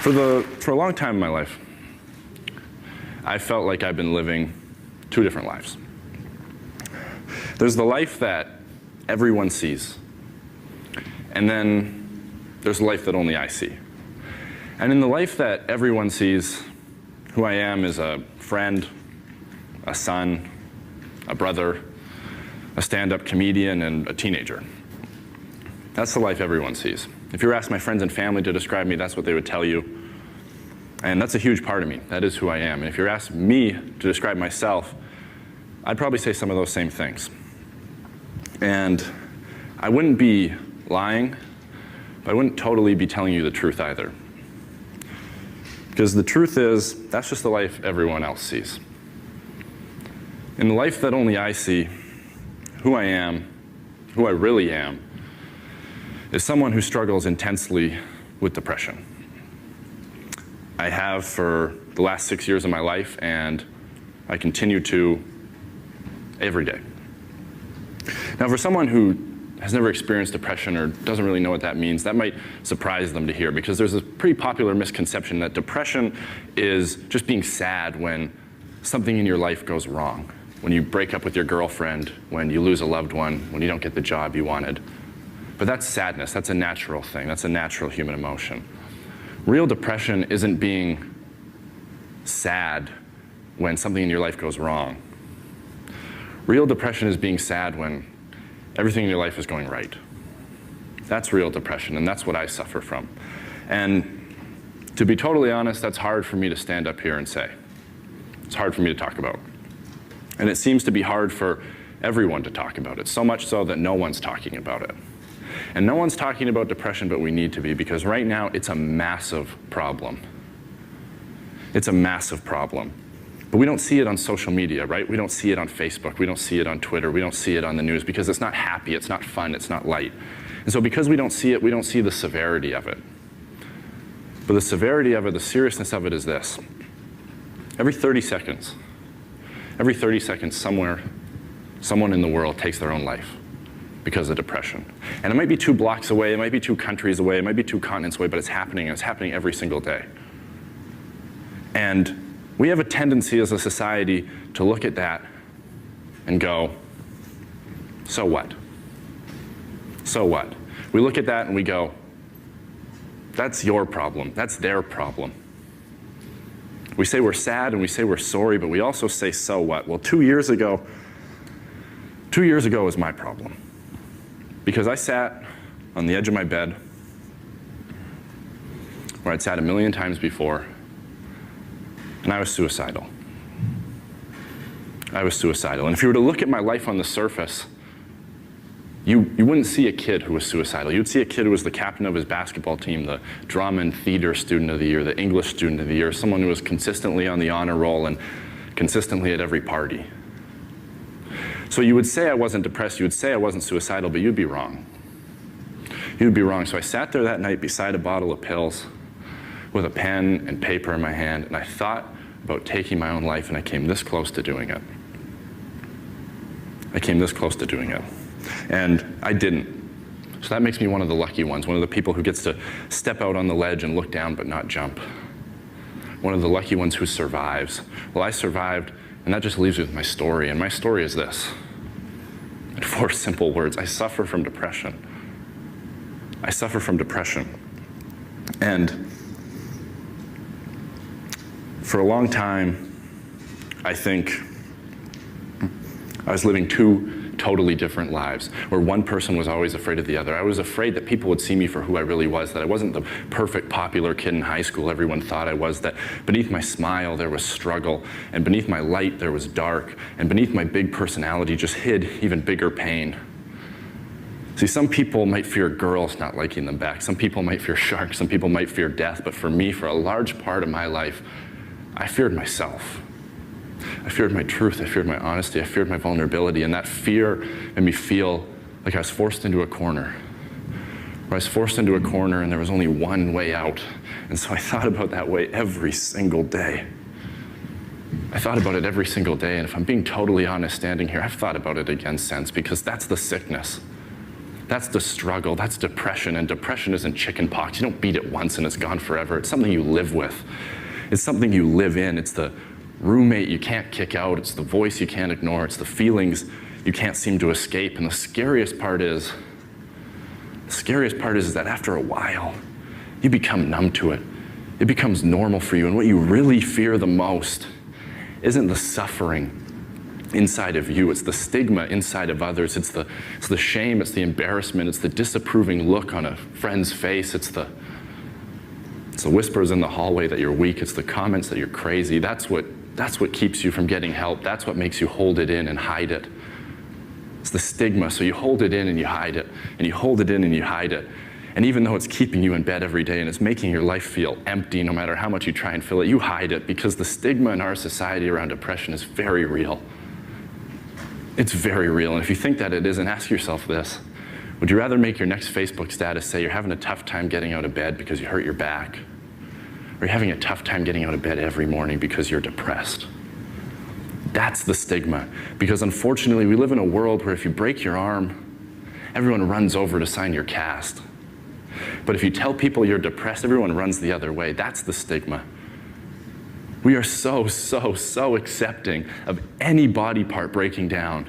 For a long time in my life, I felt like I've been living two different lives. There's the life that everyone sees, and then there's the life that only I see. And in the life that everyone sees, who I am is a friend, a son, a brother, a stand-up comedian, and a teenager. That's the life everyone sees. If you were asked my friends and family to describe me, that's what they would tell you. And that's a huge part of me. That is who I am. And if you're asked me to describe myself, I'd probably say some of those same things. And I wouldn't be lying, but I wouldn't totally be telling you the truth either. Because the truth is, that's just the life everyone else sees. In the life that only I see, who I am, who I really am, is someone who struggles intensely with depression. I have for the last 6 years of my life, and I continue to every day. Now, for someone who has never experienced depression or doesn't really know what that means, that might surprise them to hear, because there's a pretty popular misconception that depression is just being sad when something in your life goes wrong. When you break up with your girlfriend, when you lose a loved one, when you don't get the job you wanted. But that's sadness. That's a natural thing. That's a natural human emotion. Real depression isn't being sad when something in your life goes wrong. Real depression is being sad when everything in your life is going right. That's real depression, and that's what I suffer from. And to be totally honest, that's hard for me to stand up here and say. It's hard for me to talk about. And it seems to be hard for everyone to talk about it, so much so that no one's talking about it. And no one's talking about depression, but we need to be, because right now it's a massive problem. It's a massive problem. But we don't see it on social media, right? We don't see it on Facebook. We don't see it on Twitter. We don't see it on the news, because it's not happy, it's not fun, it's not light. And so because we don't see it, we don't see the severity of it. But the severity of it, the seriousness of it is this. Every 30 seconds, somewhere, someone in the world takes their own life because of depression. And it might be 2 blocks away, it might be 2 countries away, it might be 2 continents away, but it's happening, and it's happening every single day. And we have a tendency as a society to look at that and go, so what? So what? We look at that and we go, that's your problem, that's their problem. We say we're sad and we say we're sorry, but we also say, so what? Well, 2 years ago was my problem. Because I sat on the edge of my bed, where I'd sat a million times before, and I was suicidal. I was suicidal. And if you were to look at my life on the surface, you wouldn't see a kid who was suicidal. You'd see a kid who was the captain of his basketball team, the drama and theater student of the year, the English student of the year, someone who was consistently on the honor roll and consistently at every party. So you would say I wasn't depressed, you would say I wasn't suicidal, but you'd be wrong. You'd be wrong. So I sat there that night beside a bottle of pills with a pen and paper in my hand, and I thought about taking my own life, and I came this close to doing it. I came this close to doing it. And I didn't. So that makes me one of the lucky ones, one of the people who gets to step out on the ledge and look down but not jump. One of the lucky ones who survives. Well, I survived, and that just leaves me with my story, and my story is this. In 4 simple words, I suffer from depression. I suffer from depression. And for a long time, I think I was living 2 totally different lives, where one person was always afraid of the other. I was afraid that people would see me for who I really was, that I wasn't the perfect popular kid in high school everyone thought I was, that beneath my smile there was struggle, and beneath my light there was dark, and beneath my big personality just hid even bigger pain. See, some people might fear girls not liking them back, some people might fear sharks, some people might fear death, but for me, for a large part of my life, I feared myself. I feared my truth, I feared my honesty, I feared my vulnerability, and that fear made me feel like I was forced into a corner. Where I was forced into a corner and there was only one way out. And so I thought about that way every single day. I thought about it every single day, and if I'm being totally honest standing here, I've thought about it again since, because that's the sickness. That's the struggle, that's depression, and depression isn't chicken pox. You don't beat it once and it's gone forever. It's something you live with. It's something you live in. It's the roommate you can't kick out. It's the voice you can't ignore. It's the feelings you can't seem to escape. And the scariest part is that after a while, you become numb to it. It becomes normal for you. And what you really fear the most isn't the suffering inside of you. It's the stigma inside of others. It's the shame. It's the embarrassment. It's the disapproving look on a friend's face. It's the whispers in the hallway that you're weak. It's the comments that you're crazy. That's what keeps you from getting help. That's what makes you hold it in and hide it. It's the stigma. So you hold it in and you hide it, and you hold it in and you hide it. And even though it's keeping you in bed every day and it's making your life feel empty no matter how much you try and fill it, you hide it because the stigma in our society around depression is very real. It's very real. And if you think that it isn't, ask yourself this. Would you rather make your next Facebook status say you're having a tough time getting out of bed because you hurt your back? Or you're having a tough time getting out of bed every morning because you're depressed? That's the stigma. Because unfortunately, we live in a world where if you break your arm, everyone runs over to sign your cast. But if you tell people you're depressed, everyone runs the other way. That's the stigma. We are so accepting of any body part breaking down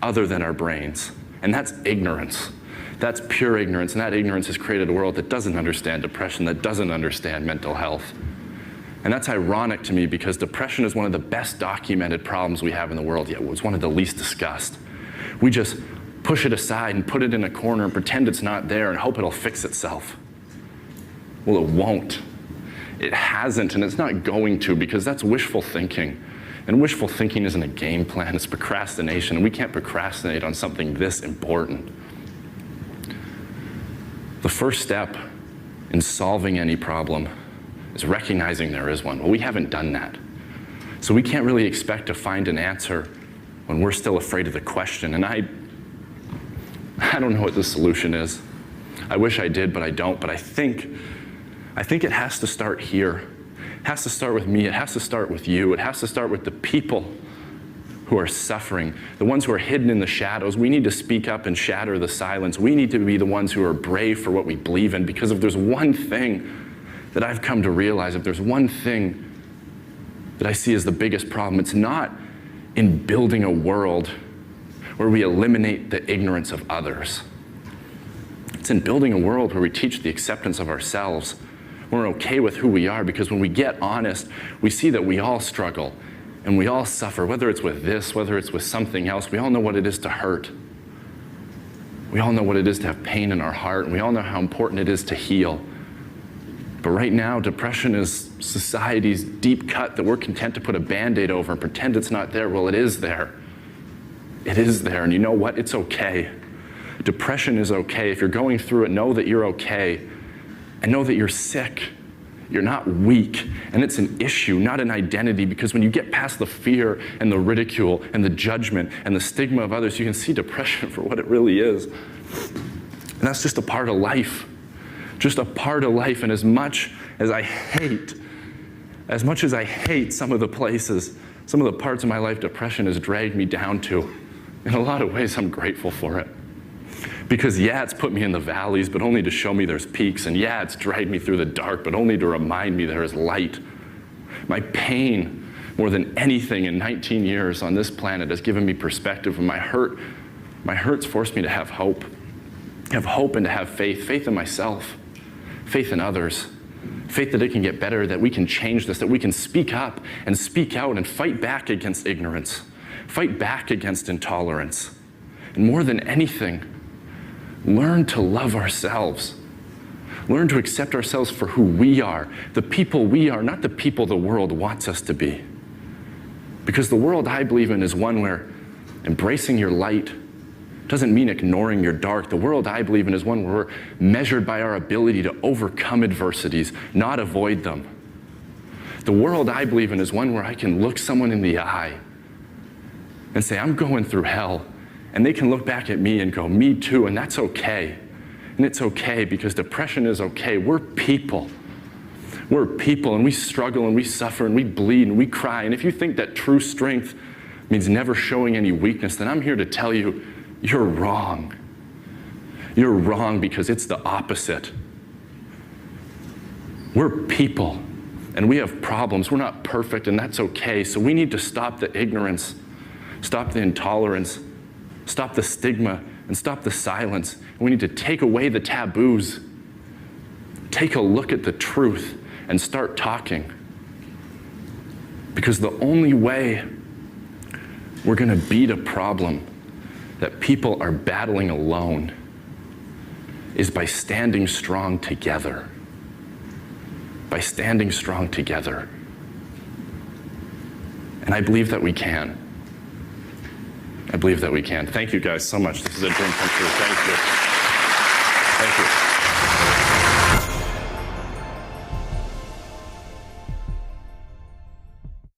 other than our brains. And that's ignorance. That's pure ignorance. And that ignorance has created a world that doesn't understand depression, that doesn't understand mental health. And that's ironic to me because depression is one of the best documented problems we have in the world, yet it's one of the least discussed. We just push it aside and put it in a corner and pretend it's not there and hope it'll fix itself. Well, it won't. It hasn't, and it's not going to, because that's wishful thinking. And wishful thinking isn't a game plan, it's procrastination, and we can't procrastinate on something this important. The first step in solving any problem is recognizing there is one. Well, we haven't done that. So we can't really expect to find an answer when we're still afraid of the question. And I don't know what the solution is. I wish I did, but I don't. But I think it has to start here. It has to start with me. It has to start with you. It has to start with the people who are suffering, the ones who are hidden in the shadows. We need to speak up and shatter the silence. We need to be the ones who are brave for what we believe in, because if there's one thing that I've come to realize, if there's one thing that I see as the biggest problem, it's not in building a world where we eliminate the ignorance of others. It's in building a world where we teach the acceptance of ourselves. We're okay with who we are, because when we get honest, we see that we all struggle and we all suffer, whether it's with this, whether it's with something else. We all know what it is to hurt. We all know what it is to have pain in our heart, and we all know how important it is to heal. But right now, depression is society's deep cut that we're content to put a Band-Aid over and pretend it's not there. Well, it is there. It is there, and you know what? It's okay. Depression is okay. If you're going through it, know that you're okay, and know that you're sick. You're not weak, and it's an issue, not an identity, because when you get past the fear and the ridicule and the judgment and the stigma of others, you can see depression for what it really is. And that's just a part of life. Just a part of life. And as much as I hate some of the places, some of the parts of my life depression has dragged me down to, in a lot of ways I'm grateful for it. Because yeah, it's put me in the valleys, but only to show me there's peaks. And yeah, it's dragged me through the dark, but only to remind me there is light. My pain, more than anything in 19 years on this planet, has given me perspective. And my hurt's forced me to have hope and to have faith in myself, faith in others, faith that it can get better, that we can change this, that we can speak up and speak out and fight back against ignorance, fight back against intolerance. And more than anything, learn to love ourselves. Learn to accept ourselves for who we are, the people we are, not the people the world wants us to be. Because the world I believe in is one where embracing your light doesn't mean ignoring your dark. The world I believe in is one where we're measured by our ability to overcome adversities, not avoid them. The world I believe in is one where I can look someone in the eye and say, I'm going through hell. And they can look back at me and go, me too, and that's okay. And it's okay, because depression is okay. We're people. We're people, and we struggle, and we suffer, and we bleed, and we cry. And if you think that true strength means never showing any weakness, then I'm here to tell you, you're wrong. You're wrong because it's the opposite. We're people, and we have problems. We're not perfect, and that's okay. So we need to stop the ignorance, stop the intolerance, stop the stigma, and stop the silence. And we need to take away the taboos. Take a look at the truth and start talking. Because the only way we're going to beat a problem that people are battling alone is by standing strong together. By standing strong together. And I believe that we can. I believe that we can. Thank you guys so much. This is a dream come true. Thank you. Thank you.